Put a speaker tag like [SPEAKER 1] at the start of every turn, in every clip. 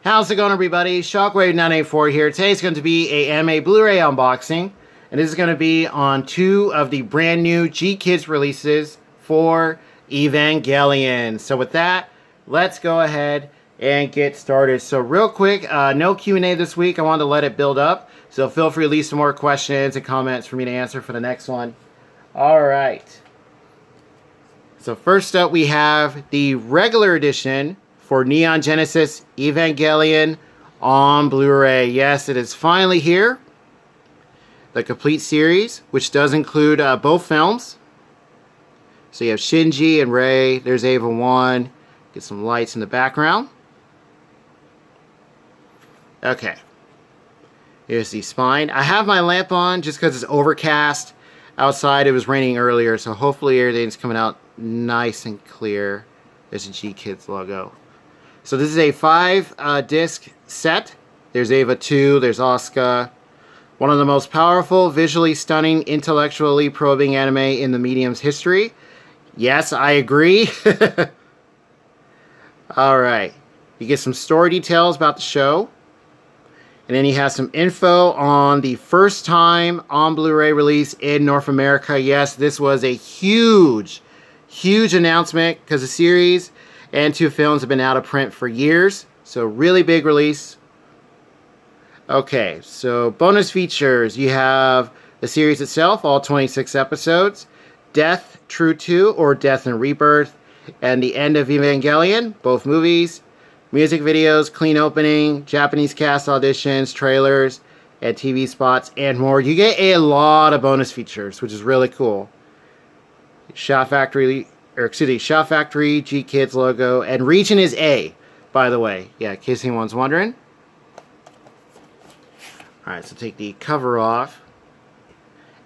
[SPEAKER 1] How's it going, everybody? Shockwave984 here. Today's going to be a anime Blu-ray unboxing, and this is going to be on two of the brand new GKIDS releases for Evangelion. So with that, let's go ahead and get started. So real quick, no Q&A this week. I wanted to let it build up, so feel free to leave some more questions and comments for me to answer for the next one. All right. So first up, we have the regular edition for Neon Genesis Evangelion on Blu-ray. Yes, it is finally here. The complete series, which does include both films. So you have Shinji and Rei. There's Ava 1. Get some lights in the background. Okay. Here's the spine. I have my lamp on just because it's overcast. Outside it was raining earlier, so hopefully everything's coming out nice and clear. There's a GKIDS logo. So this is a 5-disc set. There's Ava 2, there's Asuka. One of the most powerful, visually stunning, intellectually probing anime in the medium's history. Yes, I agree. Alright. You get some story details about the show. And then you have some info on the first time on Blu-ray release in North America. Yes, this was a huge announcement because the series and 2 films have been out of print for years. So really big release. Okay, so bonus features. You have the series itself, all 26 episodes. Death, True 2, or Death and Rebirth. And the end of Evangelion, both movies. Music videos, clean opening, Japanese cast auditions, trailers, and TV spots, and more. You get a lot of bonus features, which is really cool. Shout Factory GKIDS logo, and region is A, by the way. Yeah, in case anyone's wondering. Alright, so take the cover off.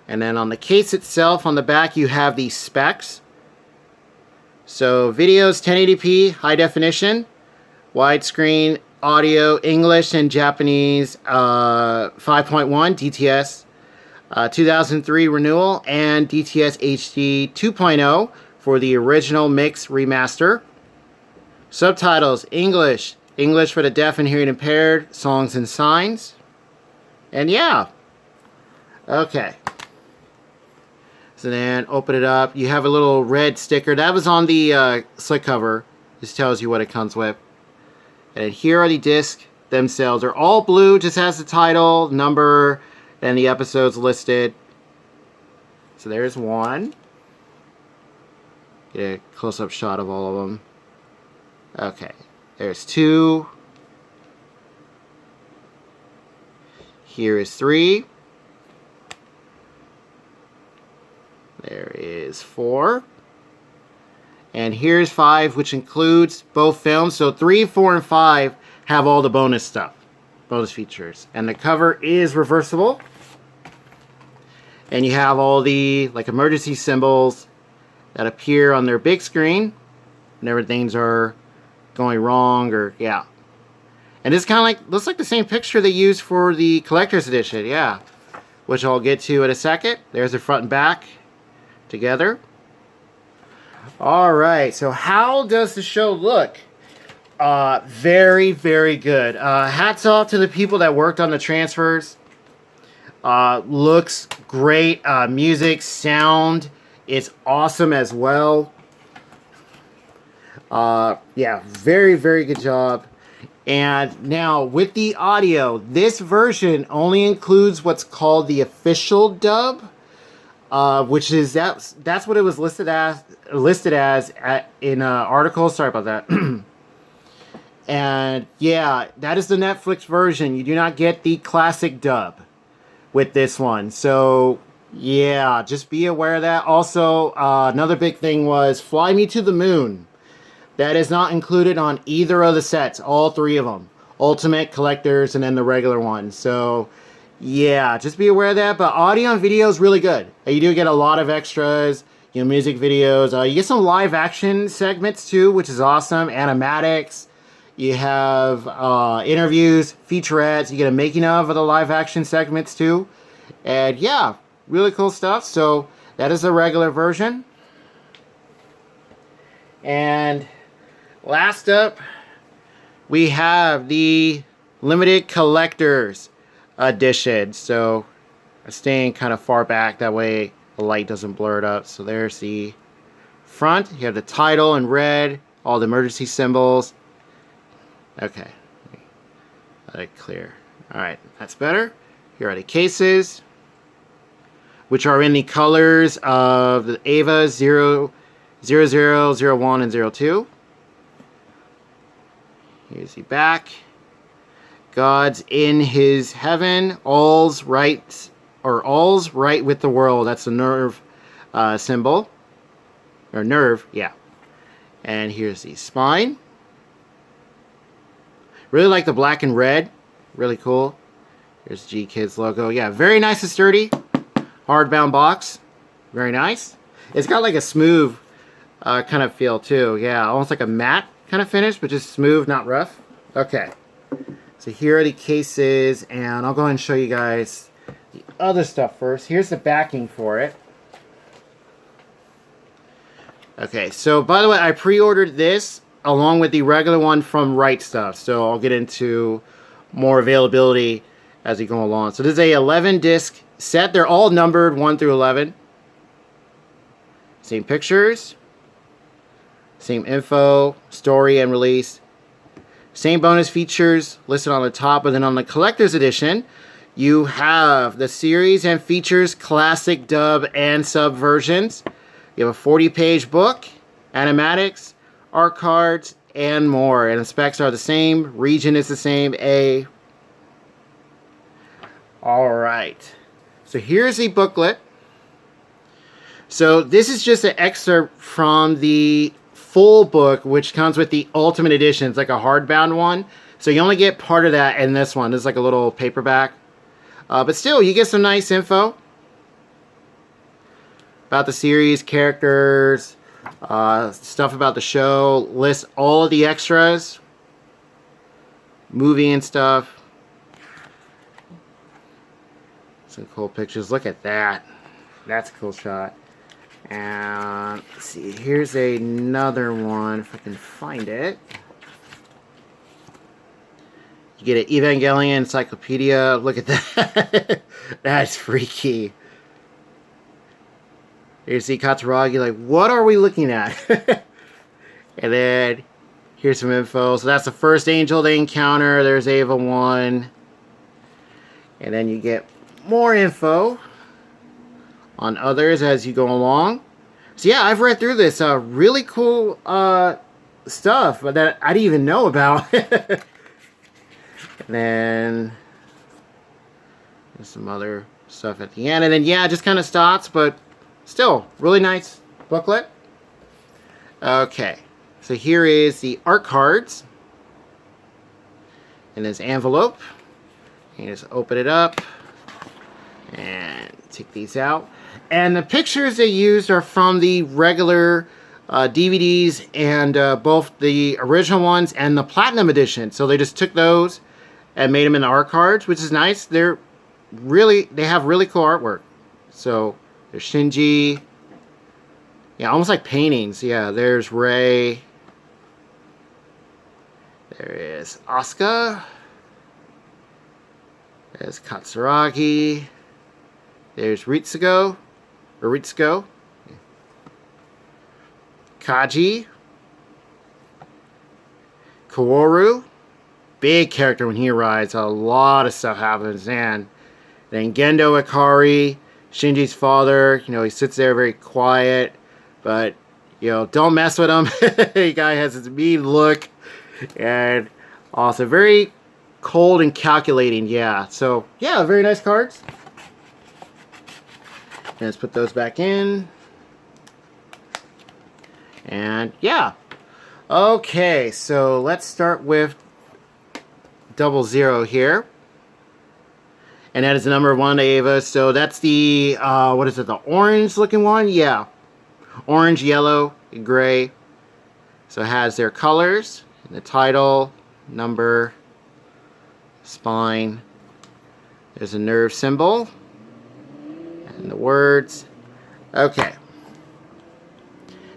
[SPEAKER 1] And then on the case itself, on the back, you have the specs. So, videos 1080p, high definition, widescreen, audio, English and Japanese, 5.1 DTS, 2003 renewal, and DTS HD 2.0 for the original mix remaster. Subtitles, English for the deaf and hearing impaired, songs and signs. And yeah. Okay. So then open it up. You have a little red sticker. That was on the slick cover. This tells you what it comes with. And here are the discs themselves. They're all blue, just has the title, number, and the episodes listed. So there's one. Get a close-up shot of all of them. Okay, there's 2. Here is 3. There is 4. And here's 5, which includes both films. So 3, 4, and 5 have all the bonus stuff. Bonus features. And the cover is reversible. And you have all the emergency symbols that appear on their big screen whenever things are going wrong or yeah. And this kind of looks like the same picture they used for the collector's edition, yeah. Which I'll get to in a second. There's the front and back together. Alright, so how does the show look? Very, very good. Hats off to the people that worked on the transfers. Looks great. Music, sound is awesome as well. Yeah, very, very good job. And now with the audio, this version only includes what's called the official dub, which is that's what it was listed as in an article. Sorry about that. And yeah, that is the Netflix version. You do not get the classic dub with this one. So yeah, just be aware of that. Also, another big thing was Fly Me to the Moon. That is not included on either of the sets, all 3 of them. Ultimate, Collectors, and then the regular one. So yeah, just be aware of that. But audio and video is really good. You do get a lot of extras, music videos. You get some live action segments too, which is awesome. Animatics. You have interviews, featurettes. You get a making of the live action segments too. And yeah, really cool stuff. So that is the regular version. And last up, we have the limited collector's edition. So I'm staying kind of far back, that way the light doesn't blur it up. So there's the front. You have the title in red, all the emergency symbols. Okay, let it clear. Alright, that's better. Here are the cases, which are in the colors of the Ava 0, 00, 01, and 02. Here's the back. God's in his heaven, all's right, or all's right with the world. That's the nerve symbol. Or nerve, yeah. And here's the spine. Really like the black and red. Really cool. Here's GKIDS logo. Yeah, very nice and sturdy. Hardbound box. Very nice. It's got like a smooth kind of feel too. Yeah, almost like a matte kind of finish, but just smooth, not rough. Okay. So here are the cases, and I'll go ahead and show you guys the other stuff first. Here's the backing for it. Okay, so by the way, I pre-ordered this along with the regular one from Right Stuff. So I'll get into more availability as we go along. So this is a 11 disc set. They're all numbered 1 through 11. Same pictures. Same info, story, and release. Same bonus features listed on the top, but then on the collector's edition, you have the series and features classic dub and sub versions. You have a 40-page book, animatics, art cards, and more. And the specs are the same. Region is the same. A. Alright. So here's the booklet. So this is just an excerpt from the full book, which comes with the Ultimate Edition. It's like a hardbound one. So you only get part of that in this one. This is like a little paperback. But still, you get some nice info about the series, characters, stuff about the show, lists all of the extras, movie and stuff. Some cool pictures. Look at that. That's a cool shot. And let's see, here's another one, if I can find it. You get an Evangelion Encyclopedia. Look at that. That's freaky. You see Katsuragi, like, what are we looking at? And then here's some info. So that's the first angel they encounter. There's Ava 1. And then you get more info on others as you go along. So yeah, I've read through this really cool stuff that I didn't even know about. And then there's some other stuff at the end. And then yeah, it just kind of stops, but still, really nice booklet. Okay, so here is the art cards in this envelope. You just open it up and take these out. And the pictures they used are from the regular DVDs and both the original ones and the Platinum Edition. So they just took those and made them into art cards, which is nice. They have really cool artwork. So there's Shinji. Yeah, almost like paintings. Yeah, there's Rei. There is Asuka. There's Katsuragi. There's Ritsuko. Kaji. Kaworu. Big character when he arrives. A lot of stuff happens. And then Gendo Ikari, Shinji's father. You know, he sits there very quiet. But, you know, don't mess with him. The guy has this mean look. And also very cold and calculating. Yeah. So, yeah, very nice cards. Let's put those back in. And yeah. Okay, so let's start with 00 here. And that is the number 1 to Ava. So that's the, what is it, the orange looking one? Yeah. Orange, yellow, and gray. So it has their colors, and the title, number, spine. There's a nerve symbol. And the words. Okay.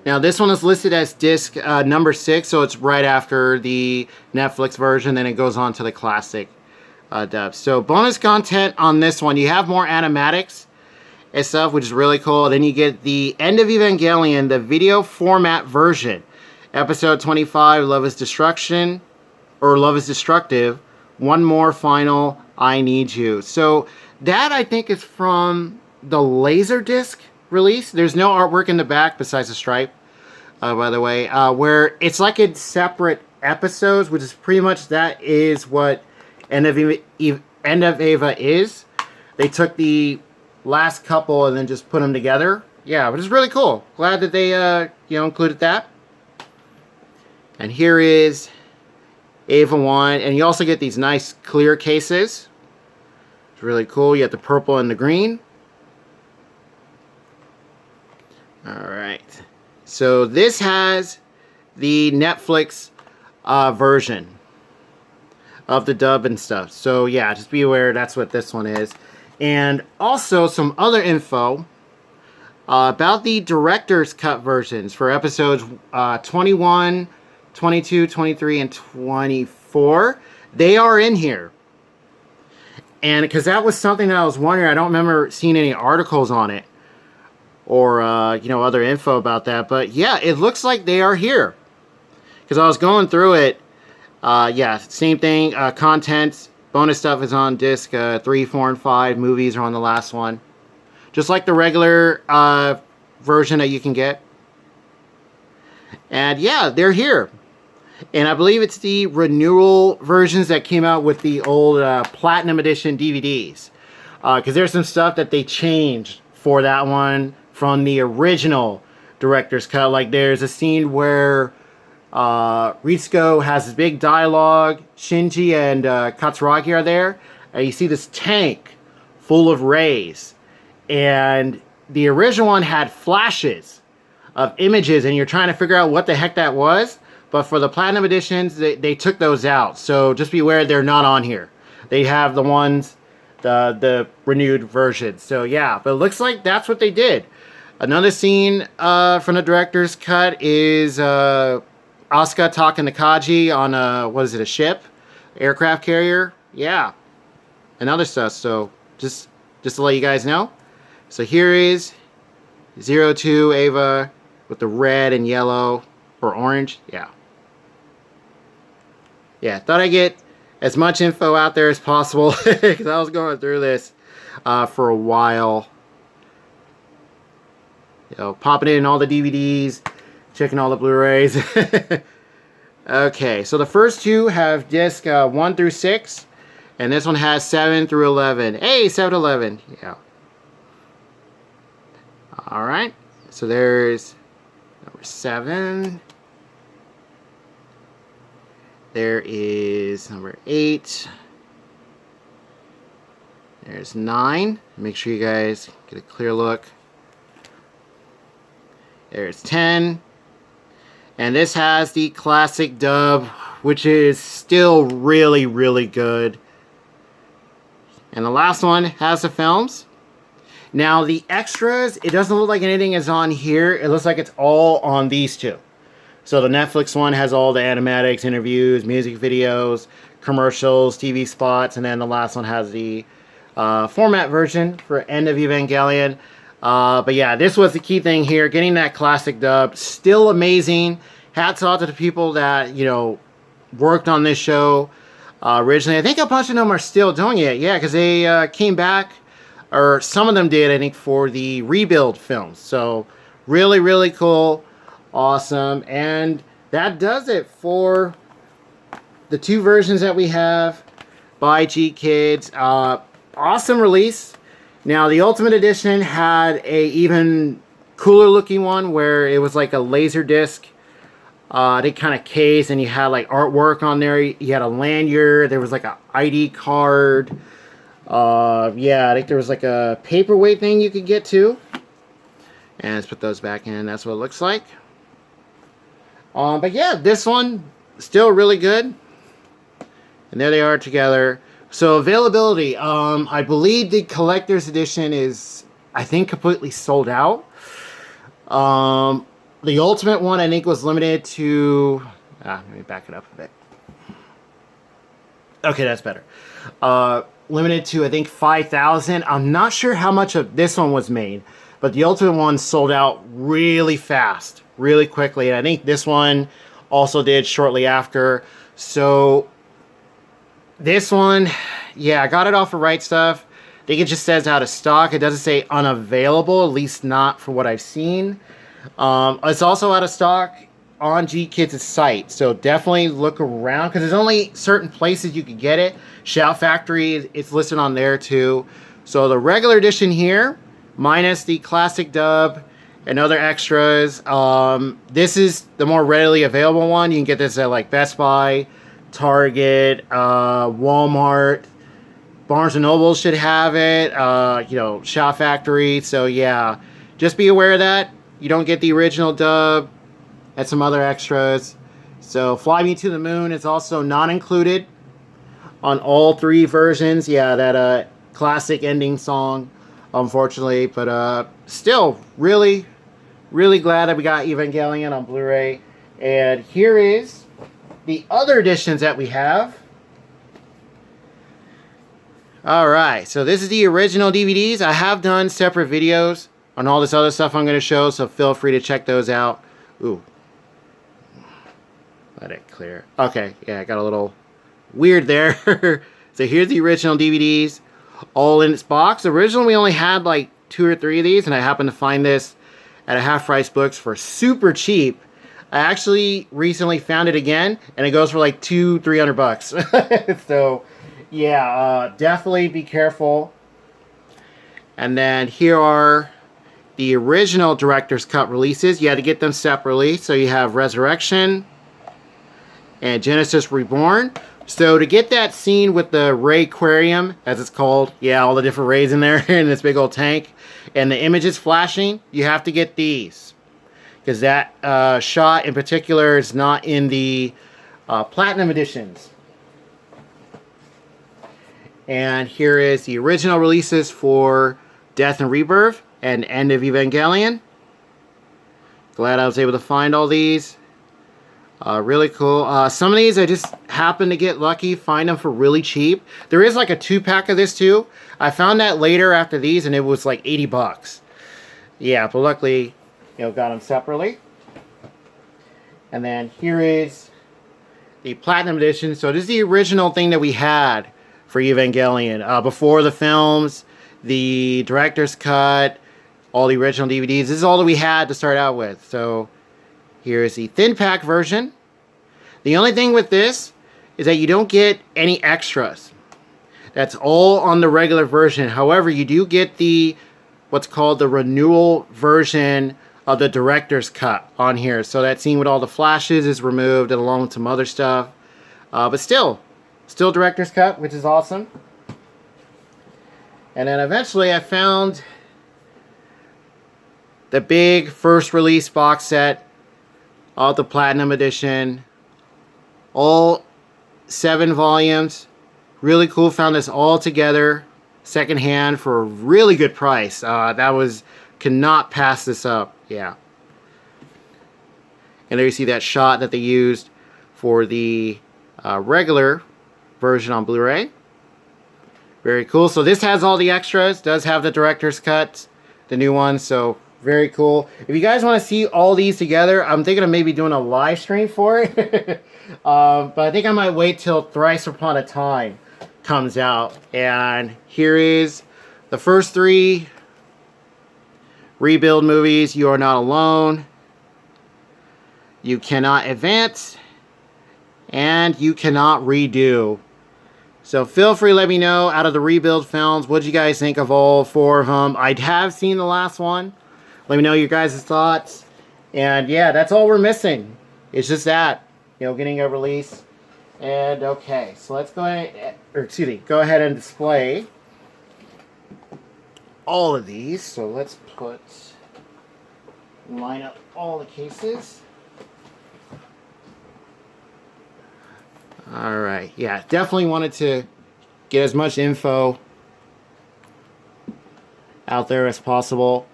[SPEAKER 1] Now this one is listed as disc number 6, so it's right after the Netflix version, then it goes on to the classic dub. So bonus content on this one, you have more animatics and stuff, which is really cool. Then you get the End of Evangelion, the video format version. Episode 25, Love is Destruction, or Love is Destructive. One more final, I Need You. So that I think is from the Laserdisc release. There's no artwork in the back besides the stripe, by the way, where it's like in separate episodes, which is pretty much that is what End of Eva is. They took the last couple and then just put them together. Yeah, which is really cool. Glad that they included that. And here is Eva 1, and you also get these nice clear cases. It's really cool. You get the purple and the green. Alright. So this has the Netflix version of the dub and stuff. So yeah, just be aware that's what this one is. And also some other info about the director's cut versions for episodes 21, 22, 23, and 24. They are in here. And because that was something that I was wondering, I don't remember seeing any articles on it or other info about that. But yeah, it looks like they are here. Because I was going through it. Yeah, same thing. Content, bonus stuff is on disc 3, 4, and 5. Movies are on the last one. Just like the regular version that you can get. And yeah, they're here. And I believe it's the renewal versions that came out with the old Platinum Edition DVDs. Because there's some stuff that they changed for that one from the original director's cut. Like there's a scene where Ritsuko has this big dialogue. Shinji and Katsuragi are there. And you see this tank full of rays. And the original one had flashes of images. And you're trying to figure out what the heck that was. But for the Platinum Editions, they took those out. So just be aware they're not on here. They have the ones, the renewed versions. So yeah, but it looks like that's what they did. Another scene from the director's cut is Asuka talking to Kaji on a ship? Aircraft carrier? Yeah. And other stuff. So just to let you guys know. So here is 02 Eva with the red and yellow or orange. Yeah. Yeah, thought I'd get as much info out there as possible because I was going through this for a while. Popping in all the DVDs, checking all the Blu-rays. Okay, so the first two have disc 1 through 6, and this one has 7 through 11. Hey, 7 to 11. Yeah. Alright, so there's number 7. There is number 8. There's 9. Make sure you guys get a clear look. There's 10. And this has the classic dub, which is still really, really good. And the last one has the films. Now, the extras, it doesn't look like anything is on here. It looks like it's all on these two. So the Netflix one has all the animatics, interviews, music videos, commercials, TV spots, and then the last one has the format version for End of Evangelion. But yeah, this was the key thing here, getting that classic dub. Still amazing. Hats off to the people that, worked on this show originally. I think a bunch of them are still doing it. Yeah, because they came back, or some of them did, I think, for the rebuild films. So really, really cool. Awesome. And that does it for the two versions that we have by GKIDS. Awesome release. Now, the Ultimate Edition had a even cooler looking one where it was like a laser disc kind of case, and you had like artwork on there. You had a lanyard. There was like a ID card. Yeah, I think there was like a paperweight thing you could get to. And let's put those back in. That's what it looks like. But yeah, this one still really good. And there they are together. So availability, I believe the collector's edition is, I think, completely sold out. The Ultimate one, I think, was limited to... let me back it up a bit. Okay, that's better. Limited to, I think, 5,000. I'm not sure how much of this one was made, but the Ultimate one sold out really fast, really quickly. And I think this one also did shortly after. So this one, yeah, I got it off of Right Stuff. I think it just says out of stock. It doesn't say unavailable, at least not for what I've seen. It's also out of stock on GKIDS' site, so definitely look around, because there's only certain places you can get it. Shout Factory, it's listed on there too. So the regular edition here, minus the classic dub and other extras. This is the more readily available one. You can get this at like Best Buy, Target, Walmart, Barnes & Noble should have it, you know, Shout Factory. So yeah, just be aware of that. You don't get the original dub and some other extras. So Fly Me to the Moon is also not included on all three versions. Yeah, that classic ending song, unfortunately. But still, really, really glad that we got Evangelion on Blu-ray. And here is the other editions that we have. Alright, so this is the original DVDs. I have done separate videos on all this other stuff I'm going to show, so feel free to check those out. Ooh. Let it clear. Okay, yeah, I got a little weird there. So here's the original DVDs, all in its box. Originally, we only had like 2 or 3 of these, and I happened to find this at a Half Price Books for super cheap. I actually recently found it again, and it goes for like $200-300 bucks. So, yeah, definitely be careful. And then here are the original Director's Cut releases. You had to get them separately. So you have Resurrection and Genesis Reborn. So to get that scene with the Ray Aquarium, as it's called, yeah, all the different rays in there in this big old tank, and the images flashing, you have to get these. Because that shot in particular is not in the Platinum editions. And here is the original releases for Death and Rebirth and End of Evangelion. Glad I was able to find all these. Really cool. Some of these I just happened to get lucky, find them for really cheap. There is like a 2-pack of this too. I found that later after these, and it was like 80 bucks. Yeah, but luckily, you know, got them separately. And then here is the Platinum Edition. So this is the original thing that we had for Evangelion. Before the films, the Director's Cut, all the original DVDs. This is all that we had to start out with. So here's the thin pack version. The only thing with this is that you don't get any extras. That's all on the regular version. However, you do get the what's called the renewal version of the Director's Cut on here. So that scene with all the flashes is removed along with some other stuff. But still Director's Cut, which is awesome. And then eventually I found the big first release box set of the Platinum Edition. All 7 volumes. Really cool. Found this all together secondhand for a really good price. Cannot pass this up. Yeah. And there you see that shot that they used for the regular version on Blu-ray. Very cool. So this has all the extras. Does have the Director's Cut, the new one. So very cool. If you guys want to see all these together, I'm thinking of maybe doing a live stream for it. But I think I might wait till Thrice Upon a Time comes out. And here is the first 3 Rebuild movies. You Are Not Alone, You Cannot Advance, and You Cannot Redo. So feel free to let me know, out of the Rebuild films, what did you guys think of all 4 of them? I have seen the last one. Let me know your guys' thoughts. And yeah, that's all we're missing. It's just that, you know, getting a release. And okay, so let's go ahead and display all of these. So let's line up all the cases. Alright, yeah, definitely wanted to get as much info out there as possible.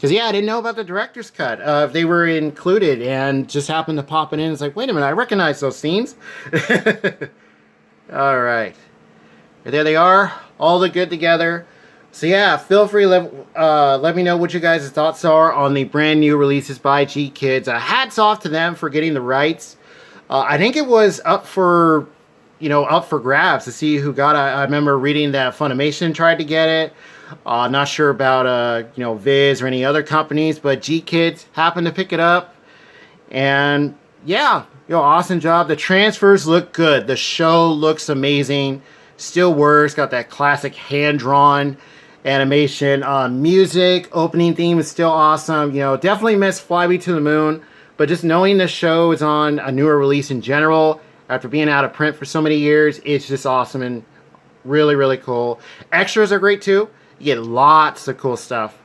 [SPEAKER 1] Because, yeah, I didn't know about the director's cut. If they were included and just happened to pop it in. It's like, wait a minute, I recognize those scenes. All right. There they are. All look good together. So, yeah, feel free to let me know what you guys' thoughts are on the brand new releases by GKIDS. Hats off to them for getting the rights. I think it was up for grabs to see who got it. I remember reading that Funimation tried to get it. Not sure about, Viz or any other companies, but GKIDS happened to pick it up. And, yeah, awesome job. The transfers look good. The show looks amazing. Still works. Got that classic hand-drawn animation. Music, opening theme is still awesome. Definitely miss Fly Me to the Moon. But just knowing the show is on a newer release in general, after being out of print for so many years, it's just awesome and really, really cool. Extras are great too. You get lots of cool stuff,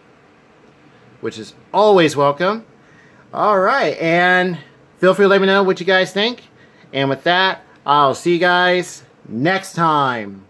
[SPEAKER 1] which is always welcome. All right, and feel free to let me know what you guys think. And with that, I'll see you guys next time.